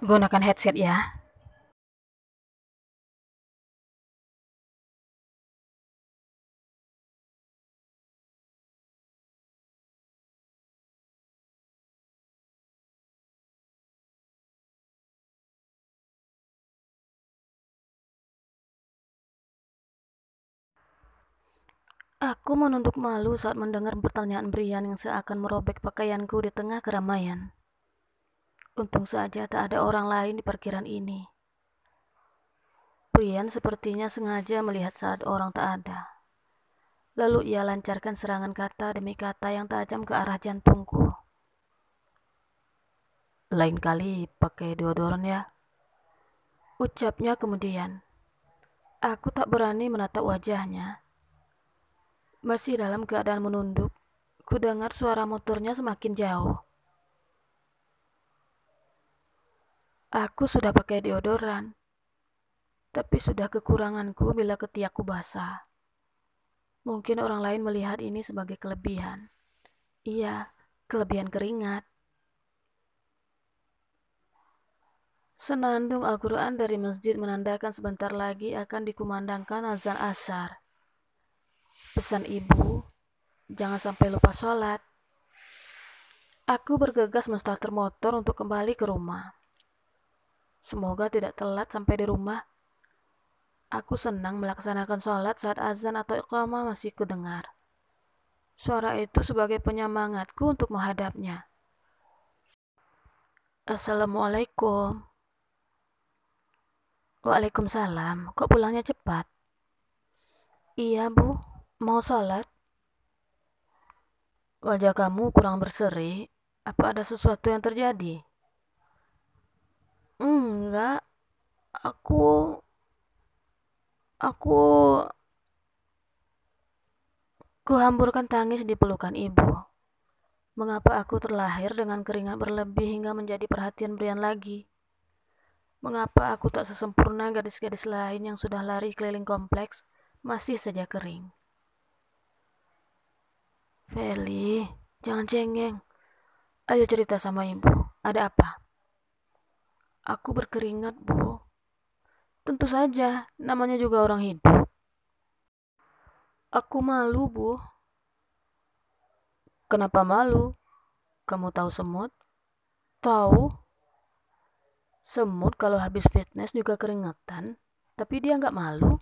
Gunakan headset ya. Aku menunduk malu saat mendengar pertanyaan Brian yang seakan merobek pakaianku di tengah keramaian. Untung saja tak ada orang lain di parkiran ini. Brian sepertinya sengaja melihat saat orang tak ada. Lalu ia lancarkan serangan kata demi kata yang tajam ke arah jantungku. Lain kali pakai deodoran ya, ucapnya kemudian. Aku tak berani menatap wajahnya. Masih dalam keadaan menunduk, ku dengar suara motornya semakin jauh. Aku sudah pakai deodoran, tapi sudah kekuranganku bila ketiakku basah. Mungkin orang lain melihat ini sebagai kelebihan. Iya, kelebihan keringat. Senandung Al-Quran dari masjid menandakan sebentar lagi akan dikumandangkan azan asar. Pesan ibu, jangan sampai lupa sholat. Aku bergegas menstarter motor untuk kembali ke rumah. Semoga tidak telat sampai di rumah. Aku senang melaksanakan sholat saat azan atau iqamah masih kudengar. Suara itu sebagai penyemangatku untuk menghadapnya. Assalamualaikum. Waalaikumsalam. Kok pulangnya cepat? Iya bu, mau sholat. Wajah kamu kurang berseri. Apa ada sesuatu yang terjadi? Enggak, aku aku kuhamburkan tangis di pelukan ibu. Mengapa aku terlahir dengan keringat berlebih hingga menjadi perhatian Brian lagi? Mengapa aku tak sesempurna gadis-gadis lain yang sudah lari keliling kompleks, masih saja kering? Feli, jangan cengeng. Ayo cerita sama ibu, ada apa? Aku berkeringat, bu. Tentu saja, namanya juga orang hidup. Aku malu, bu. Kenapa malu? Kamu tahu semut? Tahu. Semut kalau habis fitness juga keringetan, tapi dia nggak malu.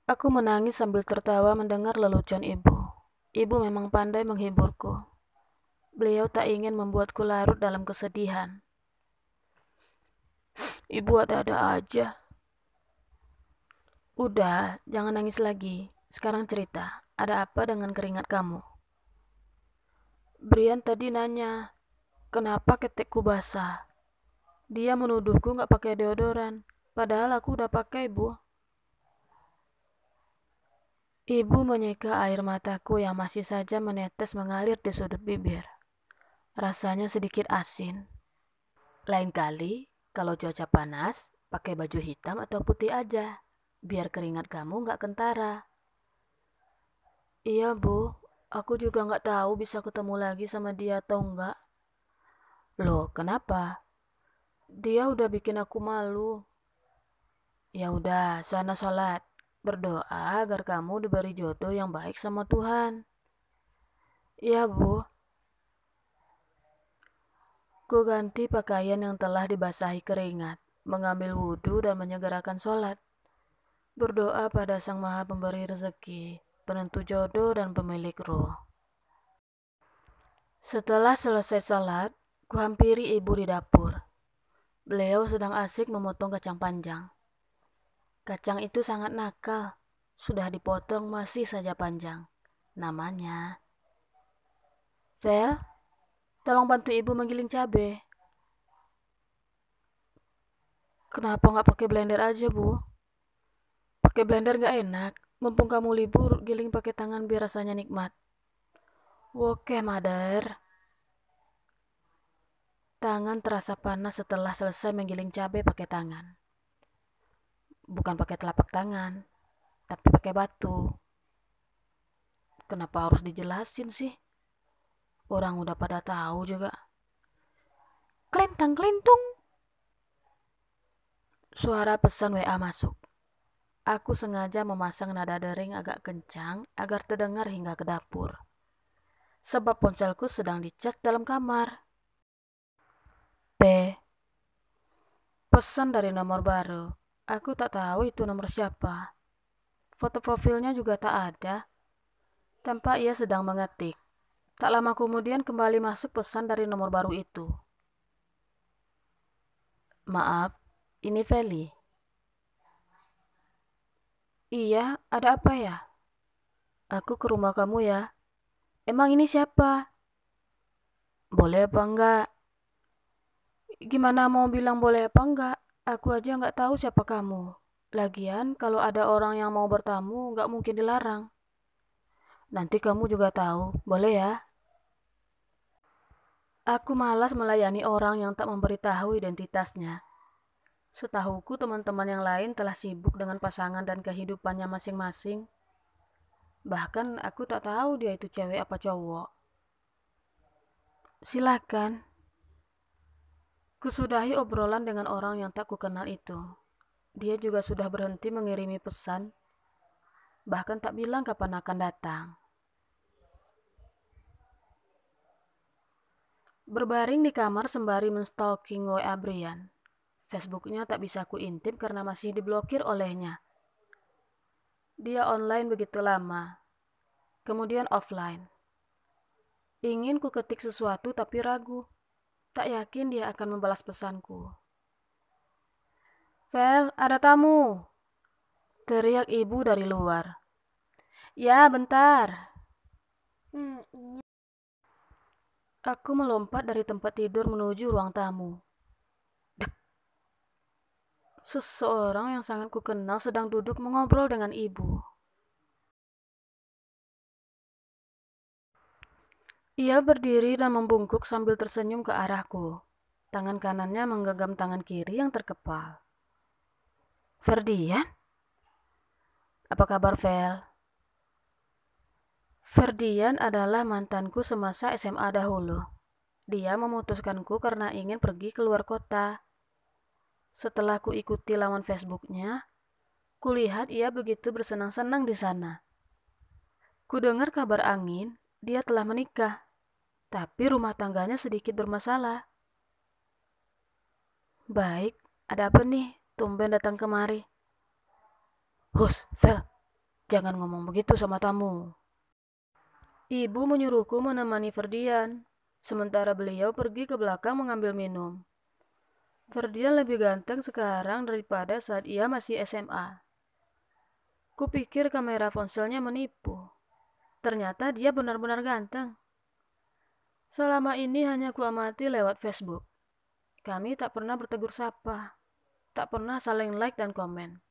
Aku menangis sambil tertawa mendengar lelucon ibu. Ibu memang pandai menghiburku. Beliau tak ingin membuatku larut dalam kesedihan. Ibu ada-ada aja. Udah, jangan nangis lagi. Sekarang cerita, ada apa dengan keringat kamu? Brian tadi nanya, kenapa ketekku basah? Dia menuduhku nggak pakai deodoran, padahal aku udah pakai, bu. Ibu menyeka air mataku yang masih saja menetes mengalir di sudut bibir. Rasanya sedikit asin. Lain kali, kalau cuaca panas, pakai baju hitam atau putih aja, biar keringat kamu nggak kentara. Iya, bu. Aku juga nggak tahu bisa ketemu lagi sama dia atau enggak. Loh, kenapa? Dia udah bikin aku malu. Ya udah, sana sholat. Berdoa agar kamu diberi jodoh yang baik sama Tuhan. Iya, bu. Ku ganti pakaian yang telah dibasahi keringat, mengambil wudhu dan menyegerakan sholat. Berdoa pada Sang Maha Pemberi Rezeki, penentu jodoh dan pemilik ruh. Setelah selesai sholat, ku hampiri ibu di dapur. Beliau sedang asik memotong kacang panjang. Kacang itu sangat nakal, sudah dipotong masih saja panjang. Namanya, Vel, tolong bantu ibu menggiling cabai. Kenapa nggak pakai blender aja, bu? Pakai blender nggak enak. Mumpung kamu libur, giling pakai tangan biar rasanya nikmat. Oke, mother. Tangan terasa panas setelah selesai menggiling cabai pakai tangan. Bukan pakai telapak tangan, tapi pakai batu. Kenapa harus dijelasin sih? Orang udah pada tahu juga. kelintang-kelintung. Suara pesan WA masuk. Aku sengaja memasang nada dering agak kencang agar terdengar hingga ke dapur. Sebab ponselku sedang dicas dalam kamar. Pesan dari nomor baru. Aku tak tahu itu nomor siapa. Foto profilnya juga tak ada. Tampak ia sedang mengetik. Tak lama kemudian kembali masuk pesan dari nomor baru itu. Maaf, ini Feli. Iya, ada apa ya? Aku ke rumah kamu ya. Emang ini siapa? Boleh apa enggak? Gimana mau bilang boleh apa enggak? Aku aja nggak tahu siapa kamu. Lagian, kalau ada orang yang mau bertamu, nggak mungkin dilarang. Nanti kamu juga tahu, boleh ya? Aku malas melayani orang yang tak memberitahu identitasnya. Setahuku teman-teman yang lain telah sibuk dengan pasangan dan kehidupannya masing-masing. Bahkan aku tak tahu dia itu cewek apa cowok. Silakan. Kusudahi obrolan dengan orang yang tak kukenal itu. Dia juga sudah berhenti mengirimi pesan, bahkan tak bilang kapan akan datang. Berbaring di kamar sembari menstalking WA Brian. Facebooknya tak bisa kuintip karena masih diblokir olehnya. Dia online begitu lama, kemudian offline. Ingin ku ketik sesuatu tapi ragu. Tak yakin dia akan membalas pesanku. Vel, ada tamu. Teriak ibu dari luar. Ya, bentar. Aku melompat dari tempat tidur menuju ruang tamu. Seseorang yang sangat kukenal sedang duduk mengobrol dengan ibu. Ia berdiri dan membungkuk sambil tersenyum ke arahku. Tangan kanannya menggenggam tangan kiri yang terkepal. Ferdian? Apa kabar, Vel? Ferdian adalah mantanku semasa SMA dahulu. Dia memutuskanku karena ingin pergi keluar kota. Setelah ku ikuti laman Facebooknya, kulihat ia begitu bersenang-senang di sana. Ku dengar kabar angin, dia telah menikah, tapi rumah tangganya sedikit bermasalah. Baik, ada apa nih? Tumben datang kemari. Hus, Vel, jangan ngomong begitu sama tamu. Ibu menyuruhku menemani Ferdian, sementara beliau pergi ke belakang mengambil minum. Ferdian lebih ganteng sekarang daripada saat ia masih SMA. Kupikir kamera ponselnya menipu. Ternyata dia benar-benar ganteng. Selama ini hanya kuamati lewat Facebook. Kami tak pernah bertegur sapa, tak pernah saling like dan komen.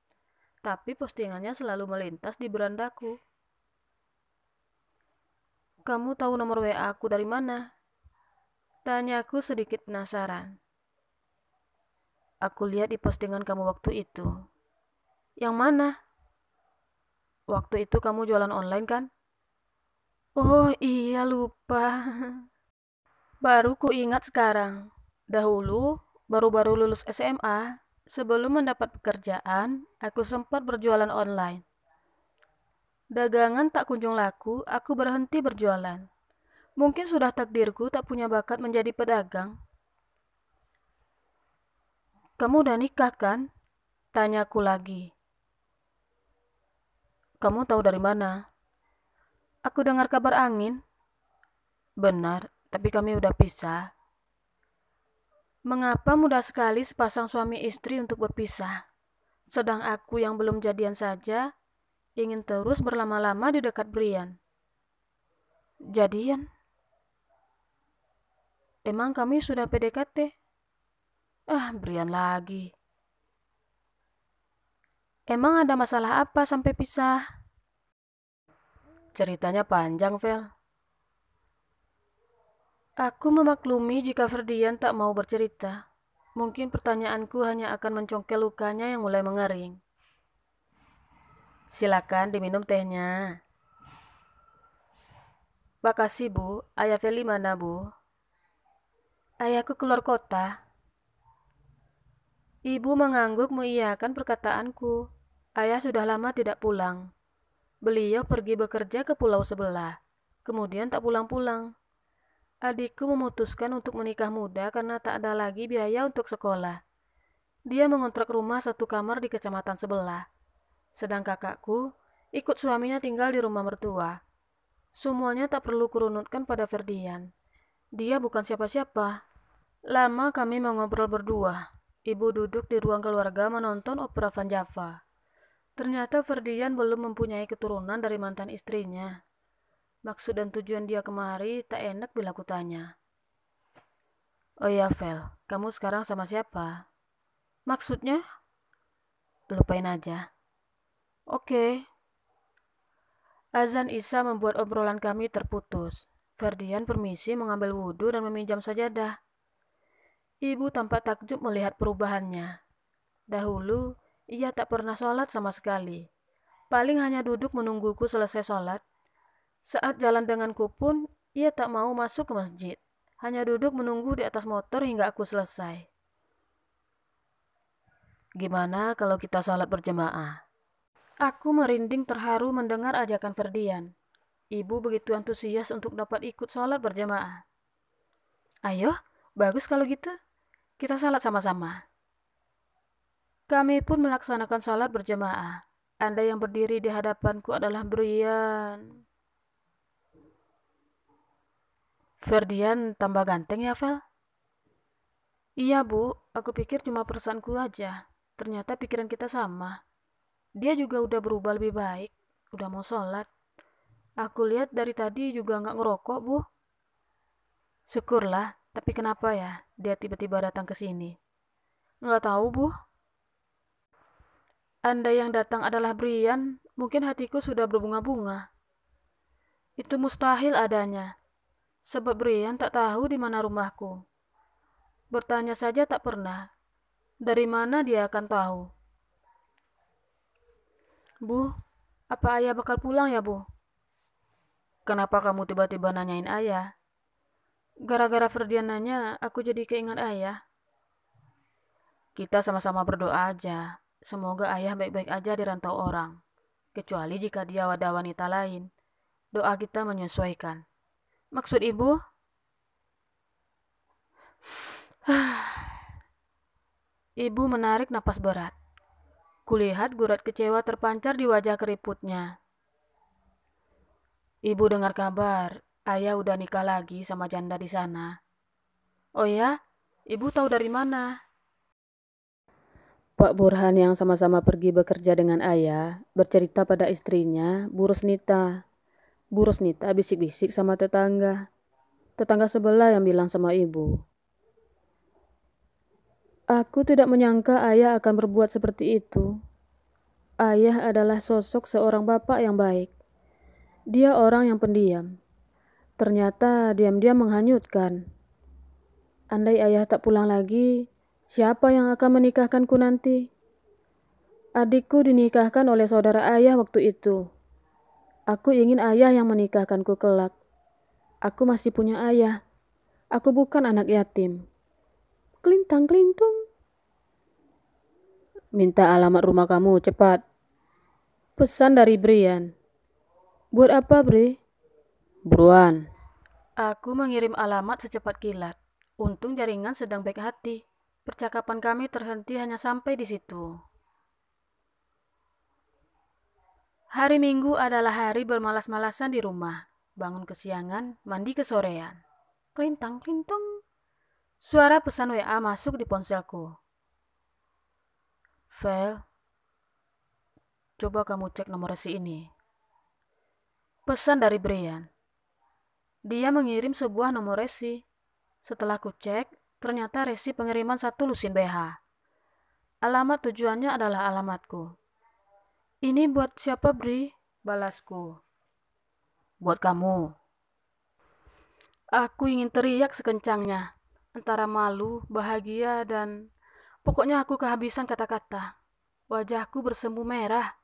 Tapi postingannya selalu melintas di berandaku. Kamu tahu nomor WA aku dari mana? Tanyaku sedikit penasaran. Aku lihat di postingan kamu waktu itu. Yang mana? Waktu itu kamu jualan online kan? Oh iya, lupa. Baru ku ingat sekarang. Dahulu, baru-baru lulus SMA, sebelum mendapat pekerjaan, aku sempat berjualan online. Dagangan tak kunjung laku, aku berhenti berjualan. Mungkin sudah takdirku tak punya bakat menjadi pedagang. Kamu udah nikah kan? Tanyaku lagi. Kamu tahu dari mana? Aku dengar kabar angin. Benar, tapi kami udah pisah. Mengapa mudah sekali sepasang suami istri untuk berpisah? Sedang aku yang belum jadian saja, ingin terus berlama-lama di dekat Brian. Jadian? Emang kami sudah PDKT? Brian lagi. Emang ada masalah apa sampai pisah? Ceritanya panjang, Vel. Aku memaklumi jika Ferdian tak mau bercerita. Mungkin pertanyaanku hanya akan mencongkel lukanya yang mulai mengering. Silakan diminum tehnya. Makasih, Bu. Ayah Feli mana, Bu? Ayahku keluar kota. Ibu mengangguk mengiyakan perkataanku. Ayah sudah lama tidak pulang. Beliau pergi bekerja ke pulau sebelah, kemudian tak pulang-pulang. Adikku memutuskan untuk menikah muda karena tak ada lagi biaya untuk sekolah. Dia mengontrak rumah satu kamar di kecamatan sebelah. Sedang kakakku ikut suaminya tinggal di rumah mertua. Semuanya tak perlu kurunutkan pada Ferdian. Dia bukan siapa-siapa. Lama kami mengobrol berdua. Ibu duduk di ruang keluarga menonton opera Van Java. Ternyata Ferdian belum mempunyai keturunan dari mantan istrinya. Maksud dan tujuan dia kemari tak enak bila kutanya. Oh iya, Vel, kamu sekarang sama siapa? Maksudnya? Lupain aja. Oke. Azan Isya membuat obrolan kami terputus. Ferdian permisi mengambil wudhu dan meminjam sajadah. Ibu tampak takjub melihat perubahannya. Dahulu, ia tak pernah sholat sama sekali. Paling hanya duduk menungguku selesai sholat. Saat jalan denganku pun, ia tak mau masuk ke masjid. Hanya duduk menunggu di atas motor hingga aku selesai. Gimana kalau kita sholat berjemaah? Aku merinding terharu mendengar ajakan Ferdian. Ibu begitu antusias untuk dapat ikut sholat berjemaah. Ayo, bagus kalau gitu. Kita sholat sama-sama. Kami pun melaksanakan sholat berjemaah. Anda yang berdiri di hadapanku adalah Brian. Ferdian tambah ganteng ya, Vel? Iya, Bu. Aku pikir cuma perasaanku aja. Ternyata pikiran kita sama. Dia juga udah berubah lebih baik. Udah mau sholat. Aku lihat dari tadi juga nggak ngerokok, Bu. Syukurlah, tapi kenapa ya dia tiba-tiba datang ke sini? Nggak tahu, Bu. Andai yang datang adalah Brian, mungkin hatiku sudah berbunga-bunga. Itu mustahil adanya, sebab Brian tak tahu di mana rumahku. Bertanya saja tak pernah. Dari mana dia akan tahu? Bu, apa ayah bakal pulang ya, Bu? Kenapa kamu tiba-tiba nanyain ayah? Gara-gara Ferdian nanya, aku jadi keingat ayah. Kita sama-sama berdoa aja. Semoga ayah baik-baik aja di rantau orang. Kecuali jika dia ada wanita lain. Doa kita menyesuaikan. Maksud ibu? Ibu menarik napas berat. Kulihat gurat kecewa terpancar di wajah keriputnya. Ibu dengar kabar, ayah udah nikah lagi sama janda di sana. Oh ya? Ibu tahu dari mana? Pak Burhan yang sama-sama pergi bekerja dengan ayah bercerita pada istrinya, Bu Rusnita. Bu Rusnita bisik-bisik sama tetangga. Tetangga sebelah yang bilang sama ibu. Aku tidak menyangka ayah akan berbuat seperti itu. Ayah adalah sosok seorang bapak yang baik. Dia orang yang pendiam. Ternyata diam-diam menghanyutkan. Andai ayah tak pulang lagi, siapa yang akan menikahkanku nanti? Adikku dinikahkan oleh saudara ayah waktu itu. Aku ingin ayah yang menikahkanku kelak. Aku masih punya ayah. Aku bukan anak yatim. Kelintang-kelintung. Minta alamat rumah kamu, cepat. Pesan dari Brian. Buat apa, Bre? Buruan. Aku mengirim alamat secepat kilat. Untung jaringan sedang baik hati. Percakapan kami terhenti hanya sampai di situ. Hari Minggu adalah hari bermalas-malasan di rumah. Bangun kesiangan, mandi kesorean. Kelintang-kelintong. Suara pesan WA masuk di ponselku. Vel, coba kamu cek nomor resi ini. Pesan dari Brian. Dia mengirim sebuah nomor resi. Setelah ku cek, ternyata resi pengiriman satu lusin BH. Alamat tujuannya adalah alamatku. Ini buat siapa, Bri? Balasku. Buat kamu. Aku ingin teriak sekencangnya. Antara malu, bahagia, dan pokoknya aku kehabisan kata-kata. Wajahku bersemu merah.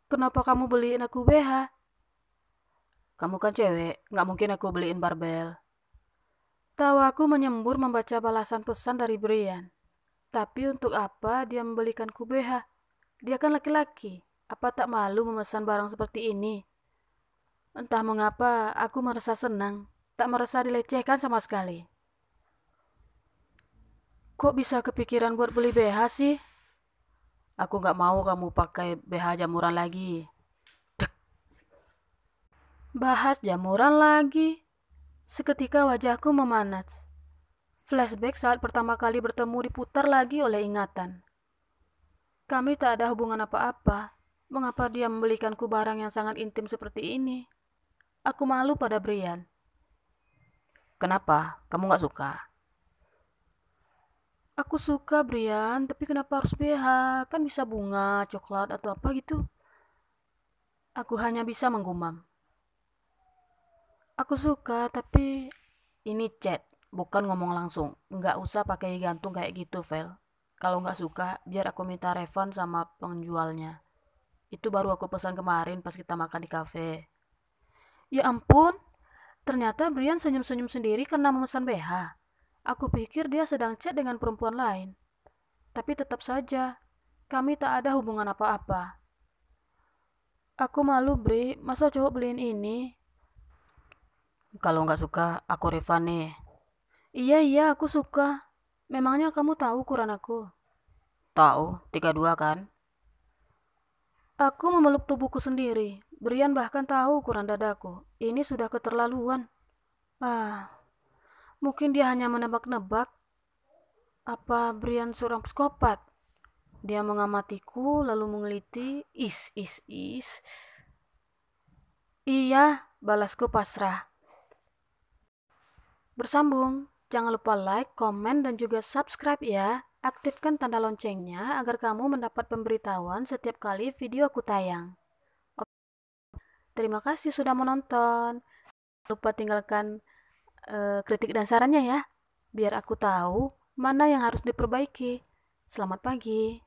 Kenapa kamu beliin aku BH? Kamu kan cewek, gak mungkin aku beliin barbel. Tawaku menyembur membaca balasan pesan dari Brian. Tapi untuk apa dia membelikanku BH? Dia kan laki-laki. Apa tak malu memesan barang seperti ini? Entah mengapa aku merasa senang, tak merasa dilecehkan sama sekali. Kok bisa kepikiran buat beli BH sih? Aku gak mau kamu pakai BH jamuran lagi. Dek. Bahas jamuran lagi. Seketika wajahku memanas. Flashback saat pertama kali bertemu diputar lagi oleh ingatan. Kami tak ada hubungan apa-apa. Mengapa dia membelikanku barang yang sangat intim seperti ini? Aku malu pada Brian. Kenapa? Kamu gak suka? Aku suka Brian, tapi kenapa harus BH? Kan bisa bunga, coklat, atau apa gitu. Aku hanya bisa menggumam. Aku suka, tapi ini chat, bukan ngomong langsung. Nggak usah pakai gantung kayak gitu, Vel. Kalau nggak suka, biar aku minta refund sama penjualnya. Itu baru aku pesan kemarin pas kita makan di kafe. Ya ampun, ternyata Brian senyum-senyum sendiri karena memesan BH. Aku pikir dia sedang chat dengan perempuan lain. Tapi tetap saja, kami tak ada hubungan apa-apa. Aku malu, Bri. Masa cowok beliin ini? Kalau nggak suka, aku refund nih. Iya, aku suka. Memangnya kamu tahu ukuran aku? Tahu, 32 kan? Aku memeluk tubuhku sendiri. Brian bahkan tahu ukuran dadaku. Ini sudah keterlaluan. Mungkin dia hanya menebak-nebak. Apa Brian seorang psikopat? Dia mengamatiku lalu mengeliti. Is. Iya, balasku pasrah. Bersambung. Jangan lupa like, komen, dan juga subscribe ya. Aktifkan tanda loncengnya agar kamu mendapat pemberitahuan setiap kali video aku tayang. Terima kasih sudah menonton. Jangan lupa tinggalkan kritik dan sarannya ya, biar aku tahu mana yang harus diperbaiki. Selamat pagi.